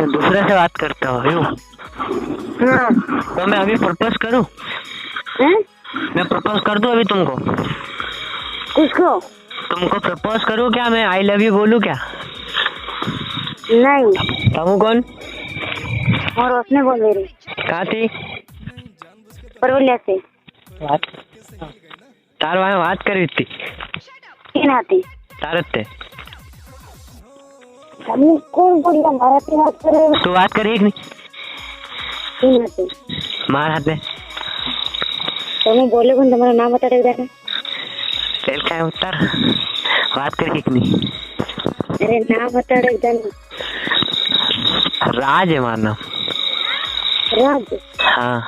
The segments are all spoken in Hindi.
दूसरे से बात करते हो यूँ? तो मैं अभी प्रपोज करूँ? मैं प्रपोज कर दूँ अभी तुमको? किसको? तुमको प्रपोज करूँ क्या? मैं आई लव यू बोलूँ क्या? नहीं। तुम कौन? और उसने बोल रही कहाँ थी? परवलिया से। बात तार वहाँ बात करी थी किन आती? तारत थे हम कौन बोलिया मराठी बात कर रहे हो? तू बात करी कि नहीं? किन आती? मार हाथ में तुम बोले कौन? तुम्हारा नाम बता दे ना। तेल का उत्तर बात करी कि नहीं? अरे नाम बता दे ना। राज है हमारा नाम। राज? हाँ।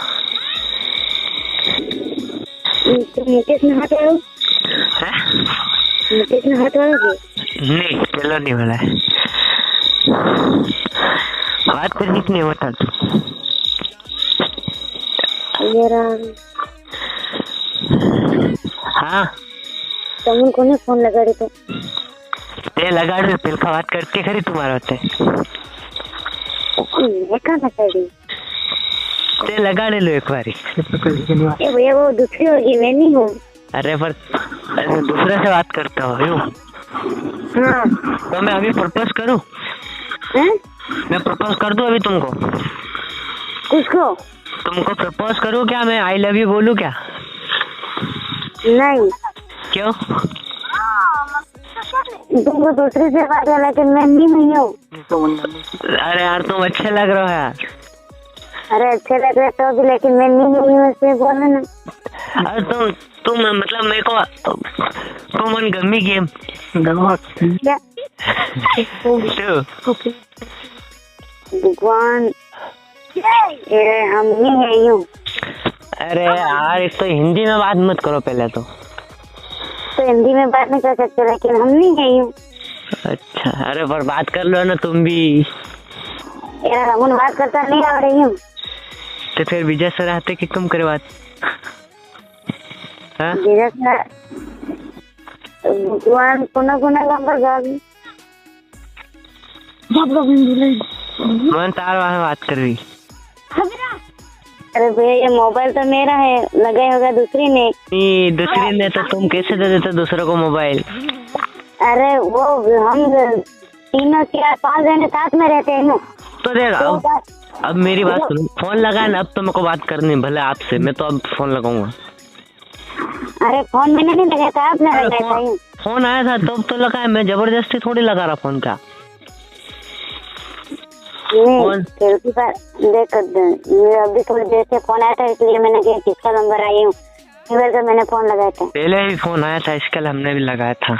तुम मुकेश में हाथ वालों? मुकेश में हाथ वालों की? नहीं चलो नहीं बोला है। बात करनी कि नहीं बता तू? हाँ तुम को ने फोन लगा रहे तो ते लगा दे तेल का बात करके खरी तुम्हारा होते ये कहाँ लगा रही? ते लगा ले लो एक बारी। ए भैया वो दूसरी होगी, मैं नहीं हूँ। अरे पर दूसरे से बात करता हो यूँ? हाँ। तो मैं अभी प्रपोज करूँ? मैं प्रपोज कर दूँ अभी तुमको? किसको? तुमको प्रपोज करूँ क्या? मैं आई लव यू बोलूँ क्या? नहीं। क्यों? तुमको दूसरे से बात है लेकिन मैं नहीं हूँ। अरे यार तुम अच्छे लग रहे हो यार। अरे अच्छे लग रहे तो भी, लेकिन मैं नहीं हूँ इसलिए बोलना ना। अरे तुम मतलब मेरे को तुम मन गम्मी गेम क्या? भगवान हम नहीं है यूँ। अरे यार एक तो हिंदी में बात मत करो पहले तो हिंदी में बात नहीं कर सकते, लेकिन हम नहीं है यूँ। अच्छा अरे पर बात कर लो ना तुम भी यार हम बात करता नहीं आ रही हूँ। तो फिर विजय सर आते कि तुम करे बात? हाँ? विजय सर भगवान कोना नंबर गाली मन तार वहाँ बात कर रही। अरे भैया ये मोबाइल तो मेरा है, लगा होगा दूसरी ने। नहीं दूसरी ने तो तुम कैसे दे देते दूसरे को मोबाइल? अरे वो हम तीनों 4-5 जने साथ में रहते हैं ना। तो देख अब मेरी बात सुनो, फोन लगाए ना अब तो मेरे को बात करनी भले आपसे, मैं तो अब फोन लगाऊंगा। अरे फोन मैंने नहीं लगाया था, आपने लगाया था। फोन आया था तब तो लगाया, मैं जबरदस्ती थोड़ी लगा रहा फोन का। देख अभी थोड़ी देर से फोन आया था इसलिए मैंने किसका नंबर आई हूँ, मैंने फोन लगाया था। पहले ही फोन आया था इसके लिए हमने भी लगाया था।